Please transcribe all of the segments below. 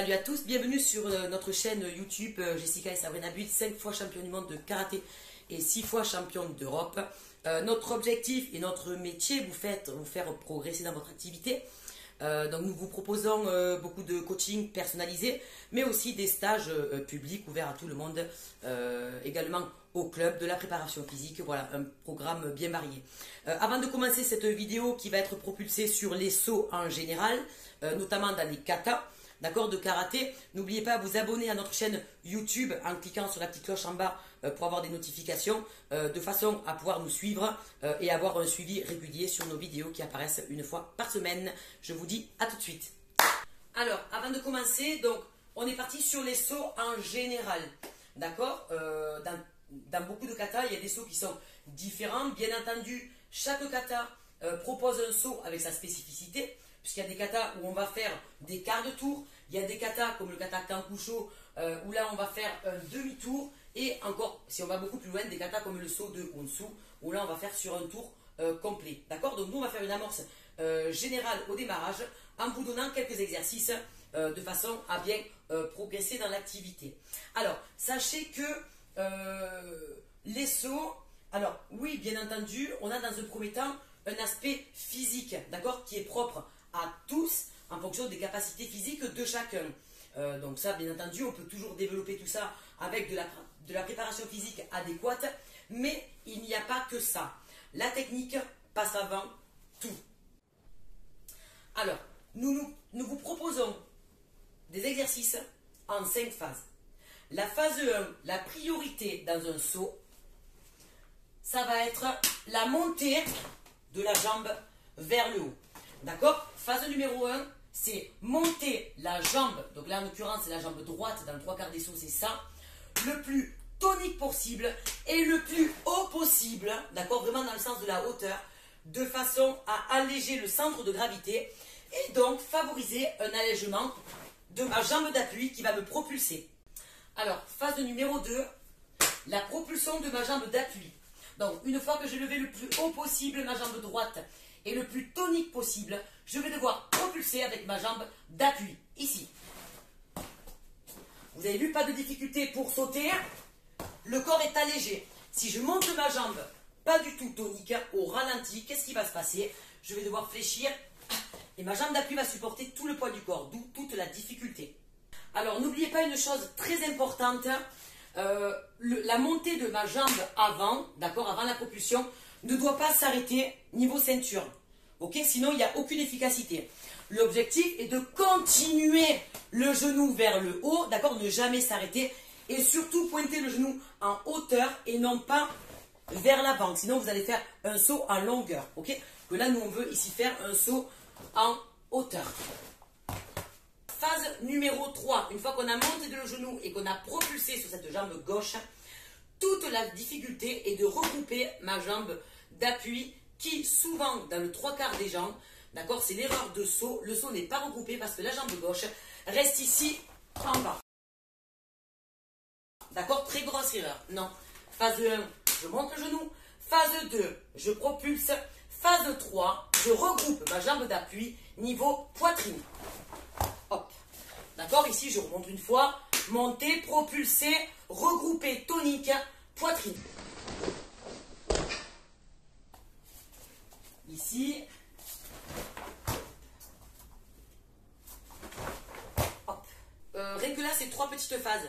Salut à tous, bienvenue sur notre chaîne YouTube Jessica et Sabrina But, 5 fois championne du monde de karaté et 6 fois championne d'Europe. Notre objectif et notre métier, vous faire progresser dans votre activité. Donc nous vous proposons beaucoup de coaching personnalisé, mais aussi des stages publics ouverts à tout le monde, également au club, de la préparation physique, voilà, un programme bien varié. Avant de commencer cette vidéo qui va être propulsée sur les sauts en général, notamment dans les katas, d'accord, de karaté, n'oubliez pas de vous abonner à notre chaîne YouTube en cliquant sur la petite cloche en bas pour avoir des notifications, de façon à pouvoir nous suivre et avoir un suivi régulier sur nos vidéos qui apparaissent une fois par semaine. Je vous dis à tout de suite. Alors, avant de commencer, donc, on est parti sur les sauts en général, d'accord. Dans beaucoup de katas, il y a des sauts qui sont différents. Bien entendu, chaque kata propose un saut avec sa spécificité, puisqu'il y a des katas où on va faire des quarts de tour, il y a des katas comme le kata Kankusho, où là on va faire un demi-tour, et encore, si on va beaucoup plus loin, des katas comme le saut de Onsu, où là on va faire sur un tour complet. D'accord. Donc nous on va faire une amorce générale au démarrage, en vous donnant quelques exercices de façon à bien progresser dans l'activité. Alors, sachez que les sauts, alors oui, bien entendu, on a dans un premier temps un aspect physique, d'accord, qui est propre à tous en fonction des capacités physiques de chacun. Donc ça, bien entendu, on peut toujours développer tout ça avec de la préparation physique adéquate, mais il n'y a pas que ça. La technique passe avant tout. Alors, nous vous proposons des exercices en 5 phases. La phase 1, la priorité dans un saut, ça va être la montée de la jambe vers le haut. D'accord? Phase numéro 1, c'est monter la jambe, donc là en l'occurrence c'est la jambe droite, dans le 3/4 des sauts c'est ça, le plus tonique possible et le plus haut possible, d'accord? Vraiment dans le sens de la hauteur, de façon à alléger le centre de gravité et donc favoriser un allègement de ma jambe d'appui qui va me propulser. Alors, phase numéro 2, la propulsion de ma jambe d'appui. Donc, une fois que j'ai levé le plus haut possible ma jambe droite et le plus tonique possible, je vais devoir propulser avec ma jambe d'appui, ici. Vous avez vu, pas de difficulté pour sauter, le corps est allégé. Si je monte ma jambe, pas du tout tonique, au ralenti, qu'est-ce qui va se passer? Je vais devoir fléchir et ma jambe d'appui va supporter tout le poids du corps, d'où toute la difficulté. Alors, n'oubliez pas une chose très importante, la montée de ma jambe avant, d'accord, avant la propulsion, ne doit pas s'arrêter niveau ceinture, ok? Sinon, il n'y a aucune efficacité. L'objectif est de continuer le genou vers le haut, d'accord, ne jamais s'arrêter, et surtout pointer le genou en hauteur et non pas vers l'avant. Sinon, vous allez faire un saut en longueur, ok? Que là, nous, on veut ici faire un saut en hauteur. Phase numéro 3, une fois qu'on a monté le genou et qu'on a propulsé sur cette jambe gauche, toute la difficulté est de regrouper ma jambe d'appui qui, souvent, dans le 3/4 des jambes, d'accord, c'est l'erreur de saut, le saut n'est pas regroupé parce que la jambe gauche reste ici en bas. D'accord, très grosse erreur. Non. Phase 1, je monte le genou. Phase 2, je propulse. Phase 3, je regroupe ma jambe d'appui niveau poitrine. Hop. D'accord, ici je remonte une fois, monter, propulser, regrouper, tonique, poitrine. Ici. Hop. Rien que là, c'est 3 petites phases.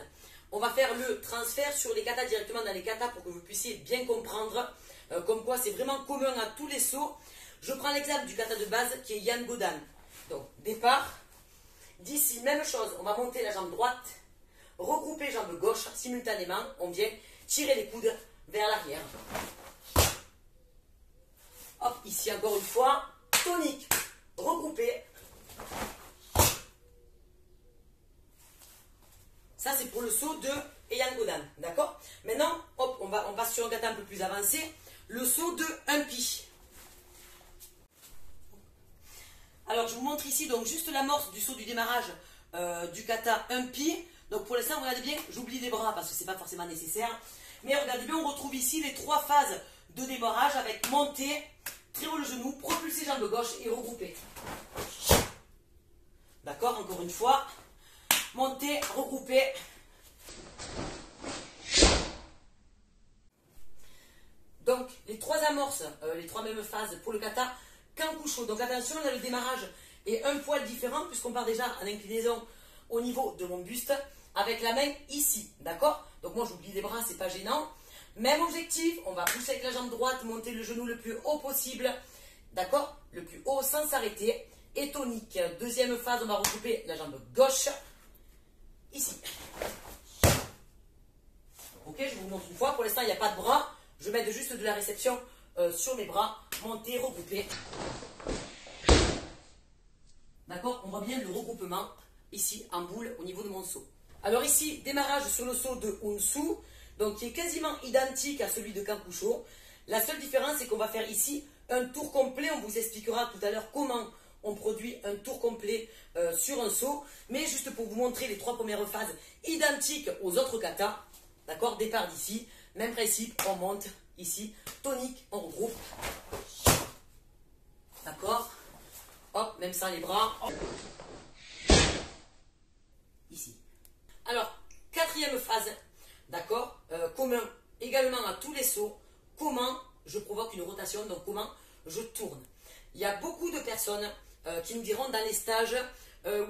On va faire le transfert sur les katas directement dans les katas pour que vous puissiez bien comprendre. Comme quoi, c'est vraiment commun à tous les sauts. Je prends l'exemple du kata de base qui est Yan Godan. Donc, départ. D'ici, même chose, on va monter la jambe droite, regrouper jambe gauche simultanément, on vient tirer les coudes vers l'arrière. Hop, ici encore une fois, tonique, regrouper. Ça c'est pour le saut de Yan Godan, d'accord? Maintenant, hop, on passe sur un kata un peu plus avancé, le saut de Humpi. Alors, je vous montre ici donc juste l'amorce du saut du démarrage du kata Humpi. Donc, pour l'instant, regardez bien, j'oublie les bras parce que ce n'est pas forcément nécessaire. Mais regardez bien, on retrouve ici les 3 phases de démarrage avec montée, très haut le genou, propulser jambe gauche et regrouper. D'accord, encore une fois. monter, regrouper. Donc, les trois amorces, les trois mêmes phases pour le kata, Kankusho. Donc attention, là le démarrage est un poil différent puisqu'on part déjà en inclinaison au niveau de mon buste avec la main ici, d'accord? Donc moi j'oublie les bras, c'est pas gênant. Même objectif, on va pousser avec la jambe droite, monter le genou le plus haut possible, d'accord? Le plus haut sans s'arrêter. Et tonique. Deuxième phase, on va regrouper la jambe gauche ici. Ok, je vous montre une fois. Pour l'instant, il n'y a pas de bras. Je mets juste de la réception sur mes bras. Monter, regrouper. D'accord? On voit bien le regroupement ici en boule au niveau de mon saut. Alors ici, démarrage sur le saut de Unsu, donc qui est quasiment identique à celui de Kankusho. La seule différence, c'est qu'on va faire ici un tour complet. On vous expliquera tout à l'heure comment on produit un tour complet sur un saut. Mais juste pour vous montrer les trois premières phases identiques aux autres katas. D'accord? Départ d'ici. Même principe, on monte ici. Tonique, on regroupe. D'accord? Hop, même sans les bras. Hop. Ici. Alors, quatrième phase. D'accord? Commun également à tous les sauts. Comment je provoque une rotation, donc comment je tourne. Il y a beaucoup de personnes qui nous diront dans les stages,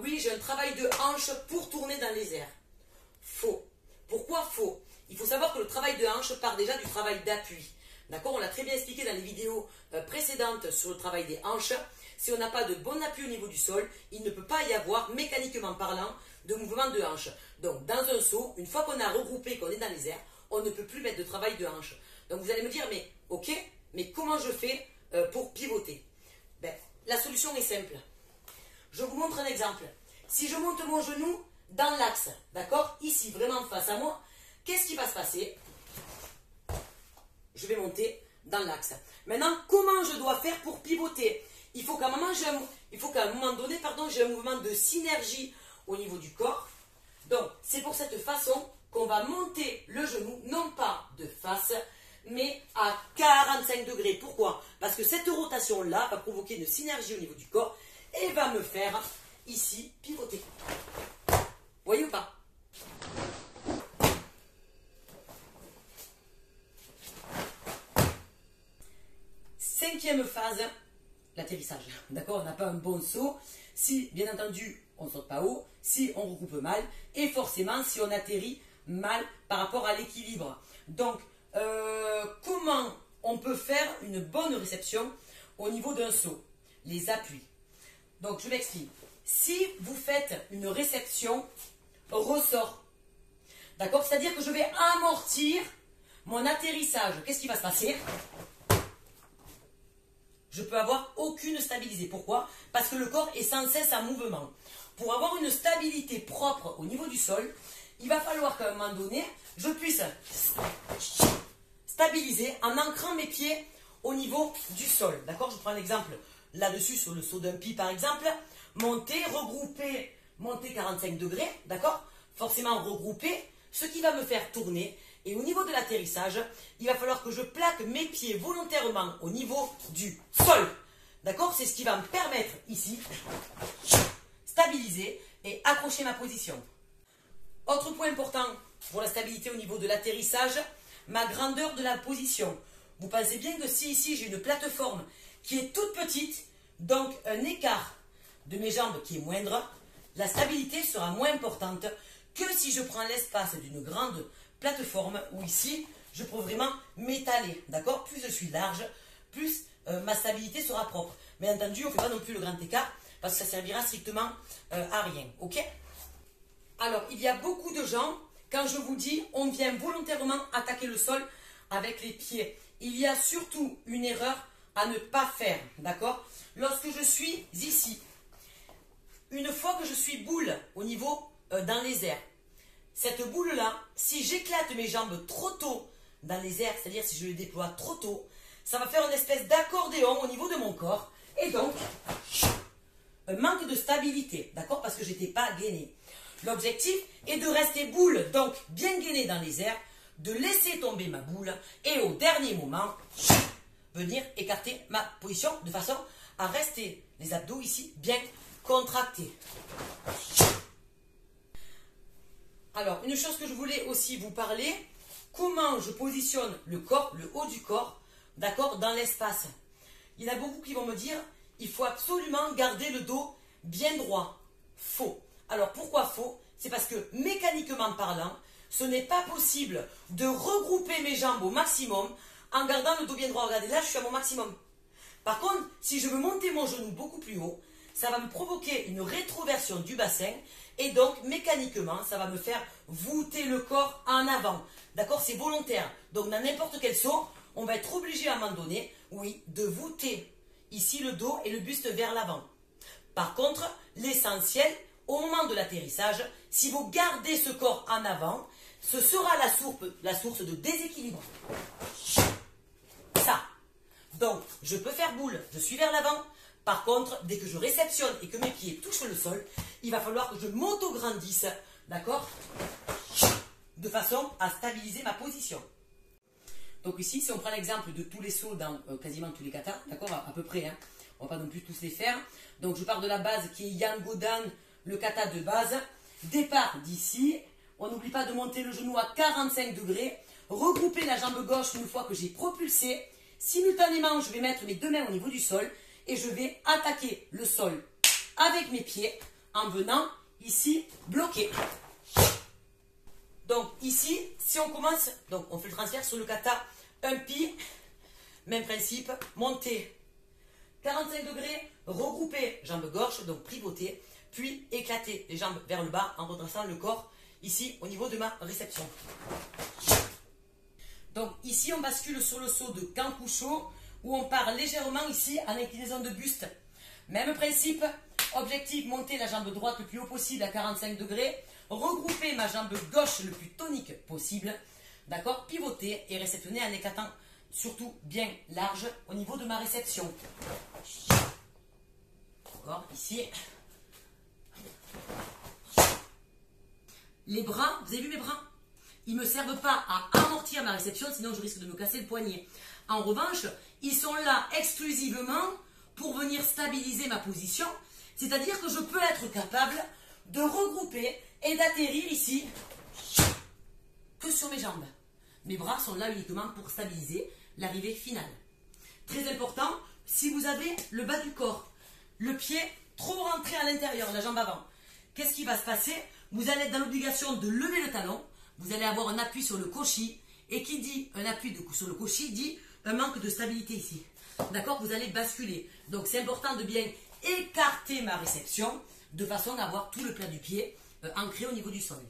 oui, j'ai un travail de hanche pour tourner dans les airs. Faux. Pourquoi faux? Il faut savoir que le travail de hanche part déjà du travail d'appui. D'accord? On l'a très bien expliqué dans les vidéos précédentes sur le travail des hanches. Si on n'a pas de bon appui au niveau du sol, il ne peut pas y avoir, mécaniquement parlant, de mouvement de hanche. Donc, dans un saut, une fois qu'on a regroupé, qu'on est dans les airs, on ne peut plus mettre de travail de hanche. Donc, vous allez me dire, mais ok, mais comment je fais pour pivoter? Ben, la solution est simple. Je vous montre un exemple. Si je monte mon genou dans l'axe, d'accord, ici, vraiment face à moi, qu'est-ce qui va se passer? Je vais monter dans l'axe. Maintenant, comment je dois faire pour pivoter? Il faut qu'à un moment donné, j'ai un mouvement de synergie au niveau du corps. Donc, c'est pour cette façon qu'on va monter le genou, non pas de face, mais à 45 degrés. Pourquoi? Parce que cette rotation-là va provoquer une synergie au niveau du corps et va me faire, ici, pivoter. Voyez ou pas? Cinquième phase, l'atterrissage. D'accord? On n'a pas un bon saut. Si, bien entendu, on ne saute pas haut, si on regroupe mal, et forcément si on atterrit mal par rapport à l'équilibre. Donc, comment on peut faire une bonne réception au niveau d'un saut? Les appuis. Donc, je m'explique. Si vous faites une réception ressort, d'accord? C'est-à-dire que je vais amortir mon atterrissage. Qu'est-ce qui va se passer? Je peux avoir aucune stabilité. Pourquoi? Parce que le corps est sans cesse en mouvement. Pour avoir une stabilité propre au niveau du sol, il va falloir qu'à un moment donné, je puisse stabiliser en ancrant mes pieds au niveau du sol. D'accord? Je prends un exemple là-dessus sur le saut d'un pied par exemple. Monter, regrouper, monter 45 degrés. D'accord? Forcément regrouper, ce qui va me faire tourner. Et au niveau de l'atterrissage, il va falloir que je plaque mes pieds volontairement au niveau du sol. D'accord? C'est ce qui va me permettre ici, stabiliser et accrocher ma position. Autre point important pour la stabilité au niveau de l'atterrissage, ma grandeur de la position. Vous pensez bien que si ici j'ai une plateforme qui est toute petite, donc un écart de mes jambes qui est moindre, la stabilité sera moins importante que si je prends l'espace d'une grande plateforme où ici je peux vraiment m'étaler, d'accord? Plus je suis large, plus ma stabilité sera propre. Bien entendu, on ne fait pas non plus le grand écart parce que ça servira strictement à rien, ok? Alors, il y a beaucoup de gens, quand je vous dis, on vient volontairement attaquer le sol avec les pieds. Il y a surtout une erreur à ne pas faire, d'accord? Lorsque je suis ici, une fois que je suis boule au niveau dans les airs, cette boule-là, si j'éclate mes jambes trop tôt dans les airs, c'est-à-dire si je les déploie trop tôt, ça va faire une espèce d'accordéon au niveau de mon corps et donc un manque de stabilité, d'accord? Parce que je n'étais pas gainé. L'objectif est de rester boule, donc bien gainé dans les airs, de laisser tomber ma boule et au dernier moment, venir écarter ma position de façon à rester les abdos ici bien contractés. Alors, une chose que je voulais aussi vous parler, comment je positionne le corps, le haut du corps, d'accord, dans l'espace. Il y en a beaucoup qui vont me dire, il faut absolument garder le dos bien droit. Faux. Alors, pourquoi faux? C'est parce que mécaniquement parlant, ce n'est pas possible de regrouper mes jambes au maximum en gardant le dos bien droit. Regardez, là, je suis à mon maximum. Par contre, si je veux monter mon genou beaucoup plus haut, ça va me provoquer une rétroversion du bassin et donc mécaniquement, ça va me faire voûter le corps en avant. D'accord? C'est volontaire. Donc dans n'importe quel saut, on va être obligé à un moment donné, oui, de voûter ici le dos et le buste vers l'avant. Par contre, l'essentiel, au moment de l'atterrissage, si vous gardez ce corps en avant, ce sera la source de déséquilibre. Ça. Donc, je peux faire boule, je suis vers l'avant. Par contre, dès que je réceptionne et que mes pieds touchent le sol, il va falloir que je m'auto-grandisse, d'accord? De façon à stabiliser ma position. Donc ici, si on prend l'exemple de tous les sauts dans quasiment tous les katas, d'accord, à peu près, hein, on ne va pas non plus tous les faire. Donc je pars de la base qui est Yan Godan, le kata de base. Départ d'ici, on n'oublie pas de monter le genou à 45 degrés, regrouper la jambe gauche une fois que j'ai propulsé. Simultanément, je vais mettre mes deux mains au niveau du sol et je vais attaquer le sol avec mes pieds en venant ici bloquer. Donc ici, si on commence, donc on fait le transfert sur le kata, un pied, même principe, monter 45 degrés, regrouper jambe gauche, donc pivoter, puis éclater les jambes vers le bas en redressant le corps ici au niveau de ma réception. Donc ici on bascule sur le saut de Kankusho où on part légèrement ici en inclinaison de buste. Même principe, objectif monter la jambe droite le plus haut possible à 45 degrés, regrouper ma jambe gauche le plus tonique possible, d'accord, pivoter et réceptionner en éclatant surtout bien large au niveau de ma réception. D'accord, ici. Les bras, vous avez vu mes bras? Ils ne me servent pas à amortir ma réception, sinon je risque de me casser le poignet. En revanche, ils sont là exclusivement pour venir stabiliser ma position, c'est-à-dire que je peux être capable de regrouper et d'atterrir ici que sur mes jambes. Mes bras sont là uniquement pour stabiliser l'arrivée finale. Très important, si vous avez le bas du corps, le pied trop rentré à l'intérieur, la jambe avant, qu'est-ce qui va se passer? Vous allez être dans l'obligation de lever le talon, vous allez avoir un appui sur le koshi, et qui dit un appui sur le koshi dit un manque de stabilité ici. D'accord? Vous allez basculer. Donc c'est important de bien écarter ma réception de façon à avoir tout le plat du pied ancré au niveau du sol.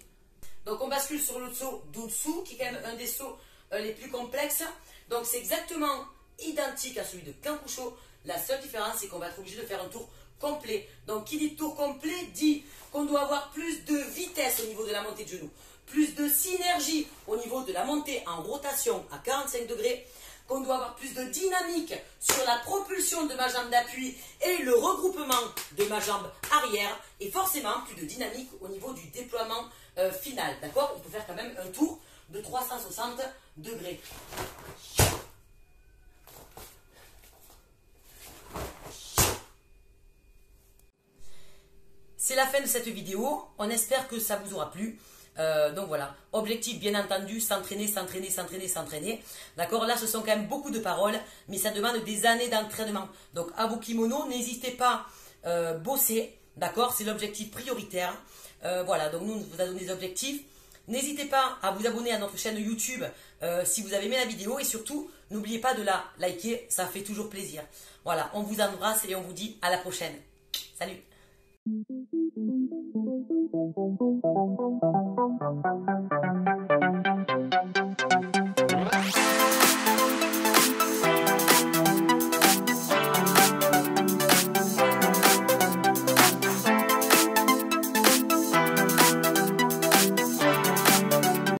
Donc on bascule sur le saut d'Utsu, qui est quand même un des sauts les plus complexes. Donc c'est exactement identique à celui de Kankusho. La seule différence, c'est qu'on va être obligé de faire un tour complet. Donc qui dit tour complet dit qu'on doit avoir plus de vitesse au niveau de la montée de genou, plus de synergie au niveau de la montée en rotation à 45 degrés, qu'on doit avoir plus de dynamique sur la propulsion de ma jambe d'appui et le regroupement de ma jambe arrière, et forcément plus de dynamique au niveau du déploiement final. D'accord? Il faut faire quand même un tour de 360 degrés. C'est la fin de cette vidéo. On espère que ça vous aura plu. Donc voilà, objectif bien entendu, s'entraîner, s'entraîner, s'entraîner, s'entraîner. D'accord, là ce sont quand même beaucoup de paroles, mais ça demande des années d'entraînement. Donc à vos kimonos, n'hésitez pas à bosser, d'accord, c'est l'objectif prioritaire. Voilà, donc nous, on vous a donné des objectifs. N'hésitez pas à vous abonner à notre chaîne YouTube si vous avez aimé la vidéo, et surtout, n'oubliez pas de la liker, ça fait toujours plaisir. Voilà, on vous embrasse et on vous dit à la prochaine. Salut! Thank you.